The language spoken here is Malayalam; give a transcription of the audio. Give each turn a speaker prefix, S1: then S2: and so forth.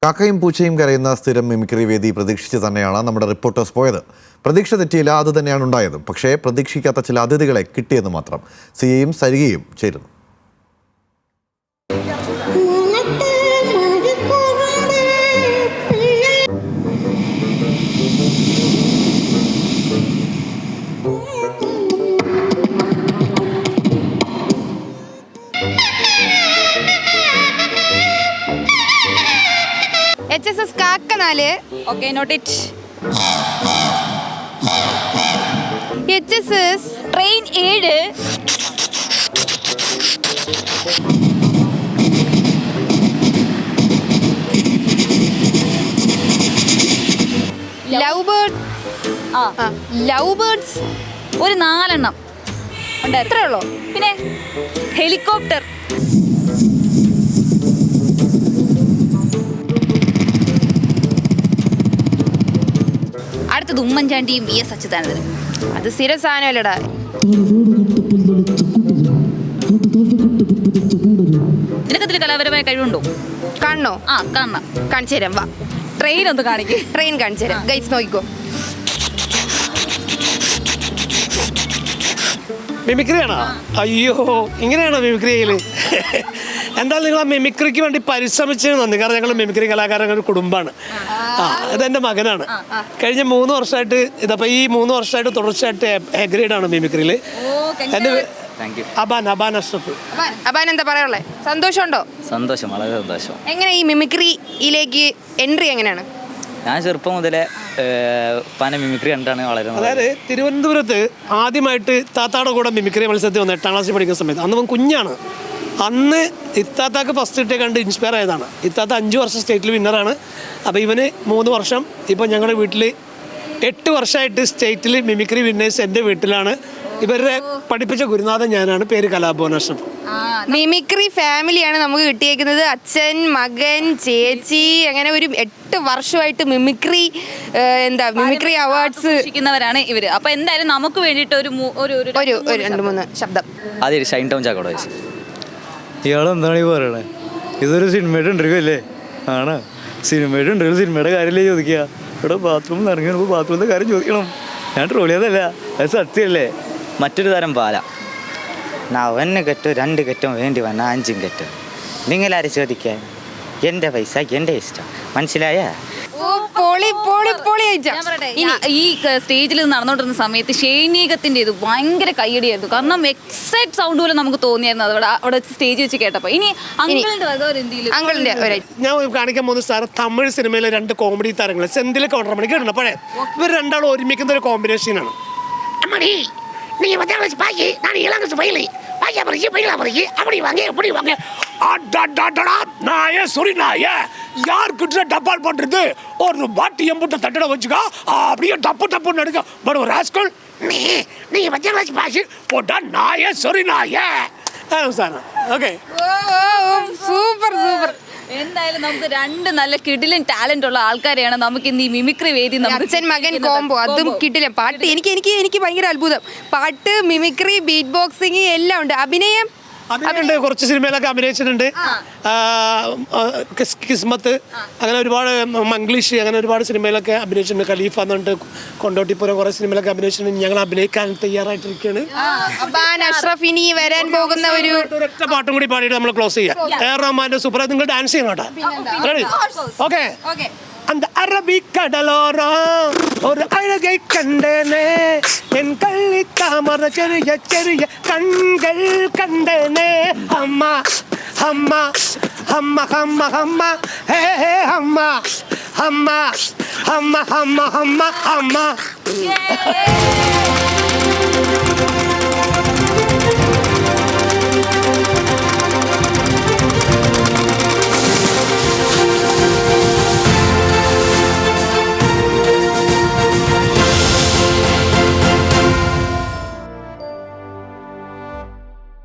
S1: കാക്കയും പൂച്ചയും കരയുന്ന സ്ഥിരം മിമിക്രി വേദി പ്രതീക്ഷിച്ച് തന്നെയാണ് നമ്മുടെ റിപ്പോർട്ടേഴ്സ് പോയത്. പ്രതീക്ഷ തെറ്റിയില്ല, അത് തന്നെയാണ് ഉണ്ടായതും. പക്ഷേ പ്രതീക്ഷിക്കാത്ത ചില അതിഥികളെ കിട്ടിയെന്ന് മാത്രം. സിയയും സരികയും ചേരുന്നു.
S2: HSS കാക്ക 4.
S3: Okay, note it.
S2: HSS
S3: train 7.
S2: Love bird. Love birds
S3: ഒരു 4 എണ്ണം ഉണ്ട്.
S2: എത്രേ ഉള്ളൂ?
S3: പിന്നെ ഹെലികോപ്റ്റർ. അടുത്തത് ഉമ്മൻചാണ്ടിയും VS അച്യുതാനന്ദനും.
S2: അത് സ്ഥിര സാധനമല്ലടാ.
S3: നിനക്കതിൽ കലാപരമായ കഴിവുണ്ടോ?
S2: കാണണോ?
S3: കാണണം.
S2: കാണിച്ചു തരാം, വാ.
S3: ട്രെയിൻ ഒന്ന് കാണിക്കും.
S2: ട്രെയിൻ കാണിച്ചു തരാം. ഗൈസ് നോക്കിക്കോ.
S4: മിമിക്രിയാണോ? അയ്യോ, ഇങ്ങനെയാണോ മിമിക്രി ചെയ്യല്? എന്തായാലും നിങ്ങൾ ആ മിമിക്രിക്ക് വേണ്ടി പരിശ്രമിച്ചതിന് നന്ദി. കാരണം ഞങ്ങൾ മിമിക്രി കലാകാരങ്ങളുടെ ഒരു കുടുംബമാണ്. ഇതെൻ്റെ മകനാണ്. കഴിഞ്ഞ 3 വർഷമായിട്ട് ഇതപ്പോൾ ഈ 3 വർഷമായിട്ട് തുടർച്ചയായിട്ട് എ ഗ്രേഡാണ് മിമിക്രിയിൽ. എൻ്റെ അബാൻ അഷ്റഫ്.
S2: അബാൻ എന്താ പറയാനുള്ളേ? സന്തോഷമുണ്ടോ?
S5: സന്തോഷം, വളരെ സന്തോഷം.
S2: എങ്ങനെ ഈ മിമിക്രിയിലേക്ക് എൻട്രി എങ്ങനെയാണ്?
S5: ഞാൻ ചെറുപ്പം മുതലേ പന മിമിക്രി കണ്ടാണ് വളരെ.
S4: അതായത് തിരുവനന്തപുരത്ത് ആദ്യമായിട്ട് താത്താടെ കൂടെ മിമിക്രി മത്സരത്തിൽ വന്നു 8ാം ക്ലാസ്സിൽ പഠിക്കുന്ന സമയത്ത്. അന്ന് അവൻ കുഞ്ഞാണ്. അന്ന് ഇത്താത്താക്ക് ഫസ്റ്റ് ഇട്ടേ കണ്ട് ഇൻസ്പയർ ആയതാണ്. ഇത്താത്ത 5 വർഷം സ്റ്റേറ്റിൽ വിന്നറാണ്. അപ്പോൾ ഇവന് 3 വർഷം. ഇപ്പോൾ ഞങ്ങളുടെ വീട്ടിൽ 8 വർഷമായിട്ട് സ്റ്റേറ്റിൽ മിമിക്രി വിന്നേഴ്സ് എൻ്റെ വീട്ടിലാണ്. ഇവരുടെ പഠിപ്പിച്ച ഗുരുനാഥൻ ഞാനാണ്. പേര് കലാഭവനാശം.
S2: മിമിക്രി ഫാമിലിയാണ് നമുക്ക് കിട്ടിയേക്കുന്നത്. അച്ഛൻ, മകൻ, ചേച്ചി, അങ്ങനെ ഒരു 8 വർഷമായിട്ട് മിമിക്രി അവാർഡ്സ്
S3: ിക്കുന്നവരാണ് ഇവര്. അപ്പൊ എന്തായാലും നമുക്ക് വേണ്ടിയിട്ട് ഒരു
S2: 2-3 ശബ്ദം.
S5: ആദ്യം ഷൈൻ ടൗൺ ചാക്കോടെ വെച്ച്.
S6: ഇയാളെന്താണ് ഈ പറയണേ? ഇതൊരു സിനിമയുടെ ഇൻ്റർവ്യൂ അല്ലേ? ആണ്. സിനിമയുടെ ഇൻ്റർവ്യൂ സിനിമയുടെ കാര്യമല്ലേ ചോദിക്കുക? ഇവിടെ ബാത്റൂമിൽ ഇറങ്ങി നമുക്ക് ബാത്റൂമിൻ്റെ കാര്യം ചോദിക്കണം. ഞാൻ ട്രോൾ ചെയ്തല്ല, അത് സത്യമല്ലേ?
S5: മറ്റൊരു തരം പാല. ഒന്ന് കെട്ടോ 2 കെട്ടോ വേണ്ടി വന്ന 5 കെട്ടോ. നിങ്ങളാരെ ചോദിക്കാൻ? എൻ്റെ പൈസ എൻ്റെ ഇഷ്ടം. മനസ്സിലായ?
S3: ഈ സ്റ്റേജിൽ നടന്നുകൊണ്ടിരുന്ന സമയത്ത് ഷൈനീകത്തിന്റെ ഇത് ഭയങ്കര കയ്യടിയായിരുന്നു. കാരണം എക്സാക്ട് സൗണ്ട് പോലെ നമുക്ക് തോന്നിയായിരുന്നു അവിടെ സ്റ്റേജ് വെച്ച് കേട്ടപ്പോൾ. ഇനി
S4: ഞാൻ കാണിക്കാൻ പോകുന്ന സാർ തമിഴ് സിനിമയിലെ 2 കോമഡി താരങ്ങൾ സെന്തിൽ കൗണ്ടർമണി കേട്ടോ. പഴയ ഇവർ രണ്ടാളും ഒരുമിക്കുന്ന ഒരു കോമ്പിനേഷനാണ്. நீங்க 10ஆம் கிளாஸ் பாக்கி, நான் 7ஆம் கிளாஸ் பயிலி பாக்கி அப்படி வாங்க எப்படி வாங்க நாயே சொரி நாயே யாருக்கிட்ட டப்பால் பண்றது ஒரு பாட்டி எம்புட்ட தட்டட வச்சுக்கா அப்படியே டப்பு நடுக்க பட் ஒரு ராஸ்கல் நீங்க 10ஆம் கிளாஸ் பாக்கி போட்டா நாயே சொரி நாயே സാർ. Okay,
S2: super super.
S3: എന്തായാലും നമുക്ക് 2 നല്ല കിടിലൻ ടാലന്റ് ഉള്ള ആൾക്കാരെയാണ് നമുക്ക് ഇന്ന് ഈ മിമിക്രി വേദി.
S2: അച്ഛൻ മകൻ കോംബോ, അതും കിട്ടില്ല. പാട്ട് എനിക്ക് ഭയങ്കര അത്ഭുതം. പാട്ട്, മിമിക്രി, ബീറ്റ് ബോക്സിങ് എല്ലാം ഉണ്ട്. അഭിനയം
S4: കുറച്ച് സിനിമയിലൊക്കെ അഭിനയിച്ചിട്ടുണ്ട്. കിസ്മത്ത്, അങ്ങനെ ഒരുപാട് മംഗ്ലീഷ്, അങ്ങനെ ഒരുപാട് സിനിമയിലൊക്കെ അഭിനയിച്ചിട്ടുണ്ട്. ഖലീഫ എന്നുണ്ട്, കൊണ്ടോട്ടിപ്പുരം കുറേ സിനിമയിലൊക്കെ അഭിനയിച്ചിട്ടുണ്ട്. ഞങ്ങൾ അഭിനയിക്കാൻ തയ്യാറായിട്ടിരിക്കുകയാണ്.
S2: അഷ്റഫ് ഇനി വരാൻ പോകുന്ന ഒരു
S4: ഒരൊറ്റ പാട്ടും കൂടി പാടിയിട്ട് നമ്മൾ ക്ലോസ് ചെയ്യാം. A.R. റഹ്മാന്റെ സൂപ്പർ. നിങ്ങൾ ഡാൻസ് ചെയ്യണം കേട്ടോ. റെഡി? ഓക്കെ. அந்த அரபிக்கடலோரம் ஒரு அழகை கண்டனே, என் கள்ளி தாமர செறிய கண்கள் கண்டனே. அம்மா அம்மா அம்மா அம்மா அம்மா ஹே ஹே அம்மா அம்மா அம்மா அம்மா அம்மா அம்மா.